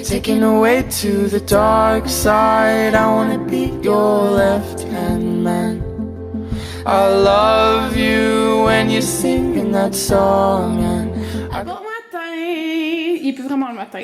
taken away to the dark side. I wanna be your left-hand man. I love you when you're singing that song and bon matin! Il est plus vraiment le matin.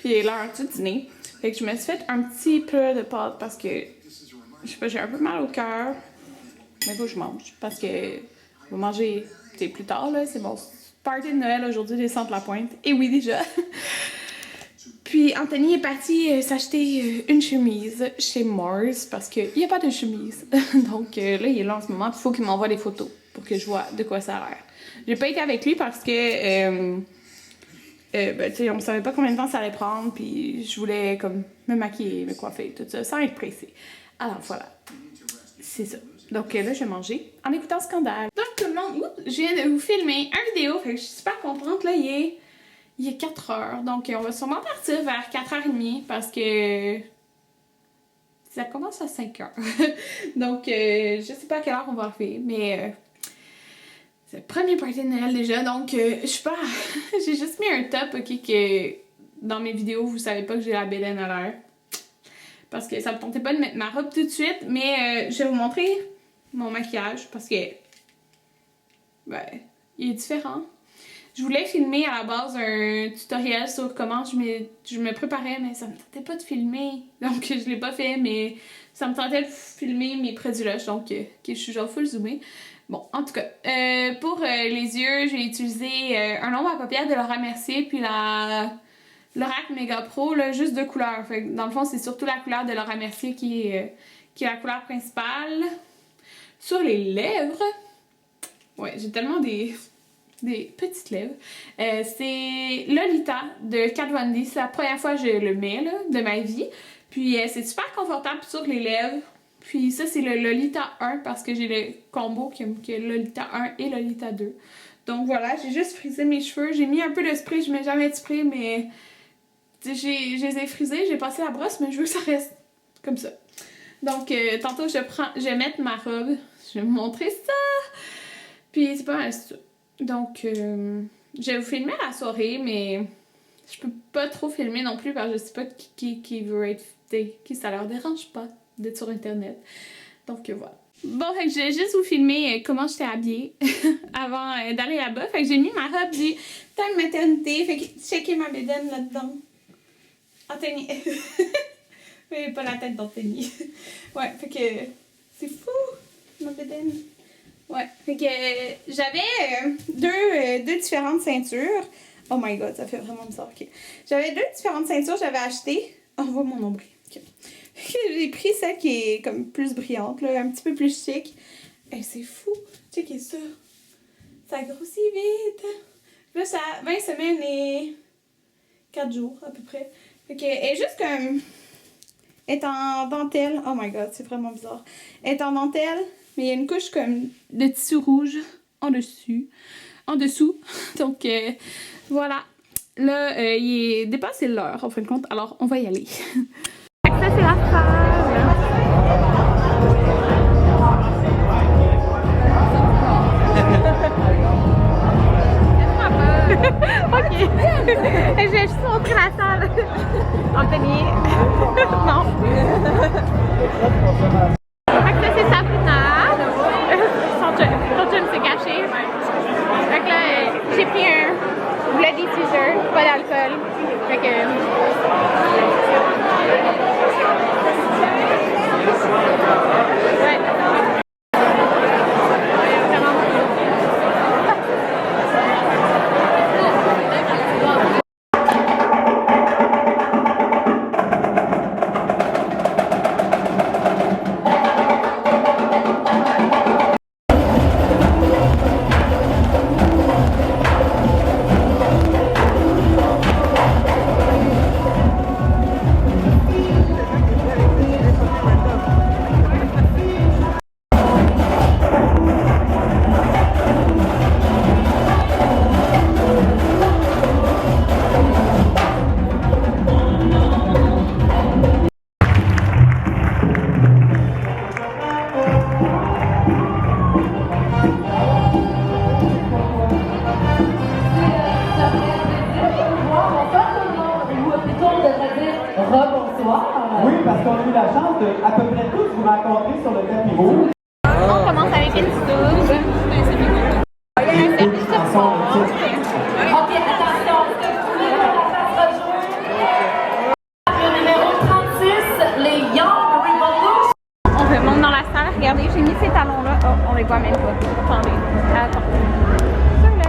Il est l'heure du dîner. Fait que je me suis fait un petit peu de pâtes parce que je sais pas, j'ai un peu mal au cœur. Mais faut que je mange parce que je vais manger plus tard là. C'est mon party de Noël aujourd'hui des Centres-la-Pointe. Et oui déjà. Puis Anthony est parti s'acheter une chemise chez Mars parce qu'il n'y a pas de chemise. Donc là, il est là en ce moment. Il faut qu'il m'envoie des photos pour que je vois de quoi ça a l'air. J'ai pas été avec lui parce que tu sais, on savait pas combien de temps ça allait prendre. Puis je voulais comme me maquiller, me coiffer, tout ça, sans être pressée. Alors voilà, c'est ça. Donc là, je vais manger en écoutant Scandale. Donc tout le monde, je viens de vous filmer une vidéo. Fait que je suis super contente. Là, il est 4 heures, donc on va sûrement partir vers 4h30 parce que ça commence à 5 heures. Donc je sais pas à quelle heure on va le faire, mais c'est le premier party de Noël déjà, donc je suis pas... j'ai juste mis un top, ok, que dans mes vidéos, vous savez pas que j'ai la bédaine à l'air. Parce que ça me tentait pas de mettre ma robe tout de suite, mais je vais vous montrer mon maquillage parce que... ben, il est différent. Je voulais filmer à la base un tutoriel sur comment je me préparais, mais ça me tentait pas de filmer. Donc je l'ai pas fait, mais ça me tentait de filmer mes produits lush, donc je suis genre full zoomée. Bon, en tout cas, pour les yeux, j'ai utilisé un ombre à paupières de Laura Mercier, puis l'Orac Mega Pro, là, juste 2 couleurs. Fait que, dans le fond, c'est surtout la couleur de Laura Mercier qui est la couleur principale. Sur les lèvres, ouais, j'ai tellement des petites lèvres. C'est Lolita de Kat Von D. C'est la première fois que je le mets là, de ma vie. Puis c'est super confortable sur les lèvres. Puis ça, c'est le Lolita 1 parce que j'ai le combo qui est Lolita 1 et Lolita 2. Donc voilà, j'ai juste frisé mes cheveux. J'ai mis un peu de spray, je mets jamais de spray, mais je les ai frisés, j'ai passé la brosse, mais je veux que ça reste comme ça. Donc tantôt, je vais mettre ma robe. Je vais vous montrer ça. Puis c'est pas mal ça. Donc, je vais vous filmer la soirée, mais je peux pas trop filmer non plus parce que je sais pas qui veut être... qui ça leur dérange pas d'être sur internet. Donc voilà. Bon, fait que je vais juste vous filmer comment j'étais habillée avant d'aller là-bas. Fait que j'ai mis ma robe du temps de maternité. Fait que checkez ma bédaine là-dedans. Anthony. Oui, pas la tête d'Anthony. Ouais, fait que c'est fou, ma bédaine. Ouais, fait que j'avais deux différentes ceintures. Oh my god, ça fait vraiment bizarre. Okay. J'avais 2 différentes ceintures que j'avais achetées. On voit mon nombril. Okay. J'ai pris celle qui est comme plus brillante, là, un petit peu plus chic. Et c'est fou. Checkez ça. Ça grossit vite. Là, ça a 20 semaines et 4 jours à peu près. Fait que elle est juste comme... Elle est en dentelle. Oh my god, c'est vraiment bizarre. Elle est en dentelle. Mais il y a une couche comme de tissu rouge en dessous. Donc voilà. Là, il est dépassé l'heure en fin de compte. Alors on va y aller. Ça c'est la salle. Ok. Je vais juste montrer la salle. Anthony. Non. Ça c'est Sabrina. Son chum s'est caché. Fait que là, j'ai pris un Bloody Teaser, pas d'alcool. Fait que... ouais. on devrait dire rebonsoir. Oui, parce qu'on a eu la chance de à peu près tous vous rencontrer sur le tapis rouge. On commence avec une stouche. Il y a un service de sport. Ok, attention, est-ce que vous voulez que la fasse rejouer? Le numéro 36, les Young Revolution. On remonte dans la salle. Regardez, j'ai mis ces talons-là. Oh, on les voit même pas. Attendez. Attends. Ceux-là.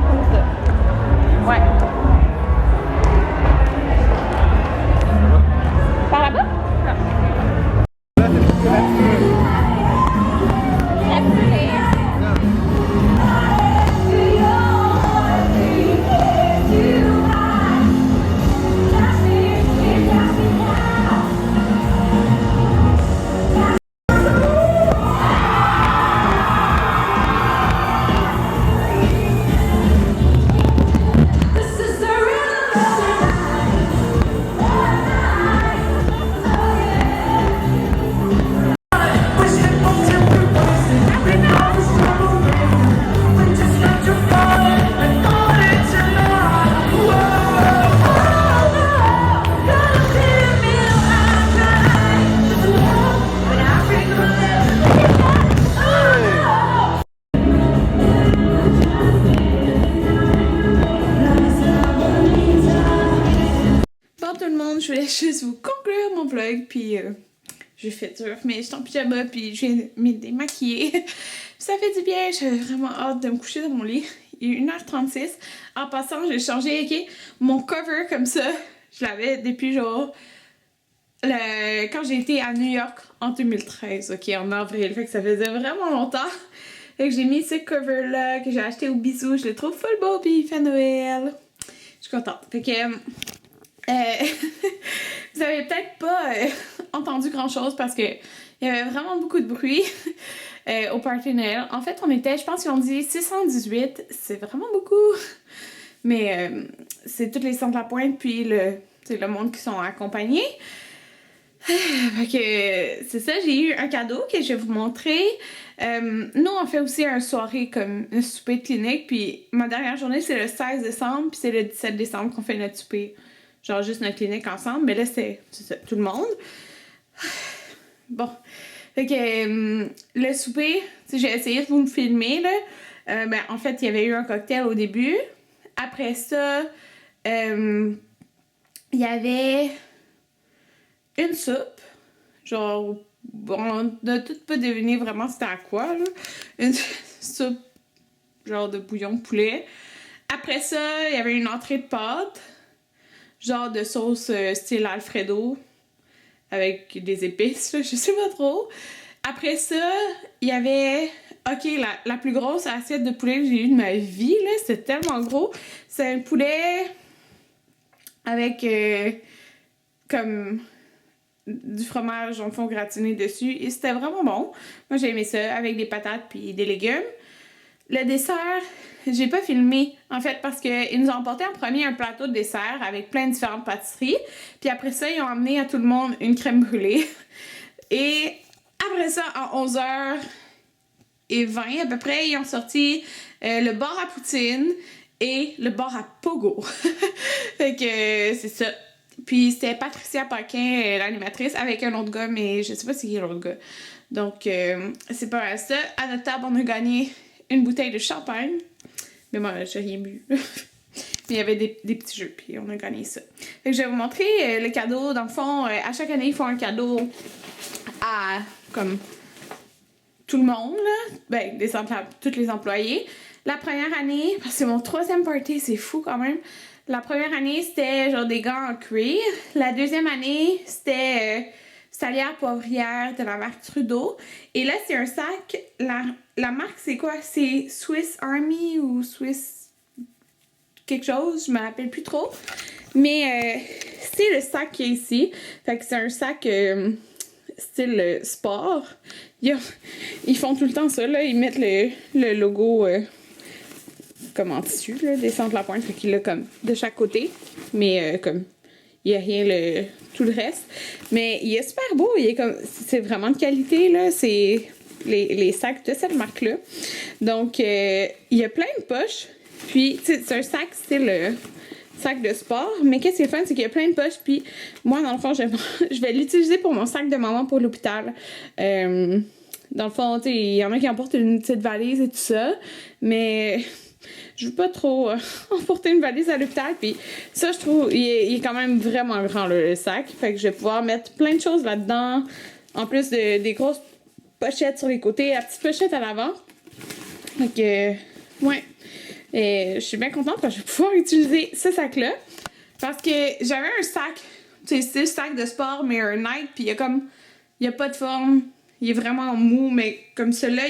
Comme ça. Ouais. Par là-bas? Non. Je voulais juste vous conclure mon vlog, puis j'ai fait dur, mais je suis en pyjama, puis je viens de me démaquiller. Ça fait du bien, j'ai vraiment hâte de me coucher dans mon lit. Il est 1h36. En passant, j'ai changé, ok, mon cover comme ça, je l'avais depuis genre quand j'ai été à New York en 2013, ok, en avril, fait que ça faisait vraiment longtemps. Fait que j'ai mis ce cover-là que j'ai acheté au Bisou, je le trouve full beau, puis il fait Noël. Je suis contente. Fait que vous avez peut-être pas entendu grand chose parce que il y avait vraiment beaucoup de bruit au party Noël. En fait, on était, je pense qu'ils ont dit 618, c'est vraiment beaucoup. Mais c'est tous les centres de la pointe puis le monde qui sont accompagnés. Fait que c'est ça, j'ai eu un cadeau que je vais vous montrer. Nous, on fait aussi une soirée comme un souper de clinique. Puis ma dernière journée, c'est le 16 décembre, puis c'est le 17 décembre qu'on fait notre souper. Genre juste notre clinique ensemble, mais là c'est ça, tout le monde. Bon. Fait que le souper, j'ai essayé de vous me filmer là. Ben, en fait, il y avait eu un cocktail au début. Après ça, il y avait une soupe. Genre, on n'a tout pas deviné vraiment c'était à quoi là. Une soupe genre de bouillon de poulet. Après ça, il y avait une entrée de pâtes. Genre de sauce style Alfredo avec des épices, là, je sais pas trop. Après ça, il y avait, ok, la plus grosse assiette de poulet que j'ai eue de ma vie, là, c'était tellement gros. C'est un poulet avec comme du fromage en fond gratiné dessus et c'était vraiment bon. Moi j'ai aimé ça avec des patates puis des légumes. Le dessert, j'ai pas filmé, en fait, parce qu'ils nous ont emporté en premier un plateau de dessert avec plein de différentes pâtisseries. Puis après ça, ils ont amené à tout le monde une crème brûlée. Et après ça, à 11h20 à peu près, ils ont sorti le bar à poutine et le bar à pogo. Fait que c'est ça. Puis c'était Patricia Paquin, l'animatrice, avec un autre gars, mais je sais pas c'est qui l'autre gars. Donc, c'est pas ça. À notre table, on a gagné une bouteille de champagne. Mais moi, j'ai rien bu. Mais il y avait des petits jeux, puis on a gagné ça. Fait que je vais vous montrer le cadeau. Dans le fond, à chaque année, ils font un cadeau à, comme, tout le monde, là. Ben, tous les employés. La première année, parce que c'est mon 3e party, c'est fou quand même. La première année, c'était genre des gants en cuir. La deuxième année, c'était salière poivrière de la marque Trudeau. Et là, c'est un sac. La marque, c'est quoi? C'est Swiss Army ou Swiss quelque chose, je me rappelle plus trop. Mais c'est le sac qui est ici. Fait que c'est un sac style sport. Ils font tout le temps ça, là. Ils mettent le logo comme en tissu, là, des centres de la pointe. Fait qu'il l'a comme de chaque côté. Mais comme il n'y a rien tout le reste. Mais il est super beau. Il est comme c'est vraiment de qualité, là. C'est les sacs de cette marque-là. Donc, il y a plein de poches. Puis, c'est un sac style sac de sport. Mais qu'est-ce qui est fun, c'est qu'il y a plein de poches. Puis moi, dans le fond, je vais l'utiliser pour mon sac de maman pour l'hôpital. Dans le fond, tu sais, il y en a qui emportent une petite valise et tout ça. Mais je veux pas trop emporter une valise à l'hôpital. Puis ça, je trouve, il est quand même vraiment grand, le sac. Fait que je vais pouvoir mettre plein de choses là-dedans. En plus des grosses pochettes sur les côtés, la petite pochette à l'avant. Donc, ouais. Et je suis bien contente parce que je vais pouvoir utiliser ce sac-là. Parce que j'avais un sac, tu sais, c'est le sac de sport, mais un Nike, puis il y a pas de forme. Il est vraiment mou, mais comme celui-là,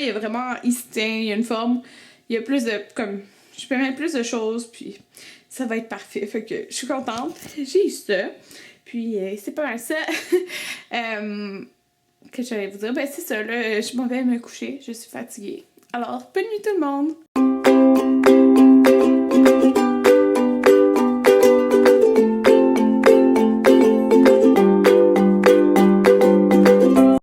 il se tient, il y a une forme. Il y a plus de, comme, je peux mettre plus de choses, puis ça va être parfait. Fait que je suis contente. J'ai eu ça. Puis, c'est pas mal ça. Que j'allais vous dire? Ben, c'est ça, là, je m'en vais me coucher. Je suis fatiguée. Alors, bonne nuit tout le monde!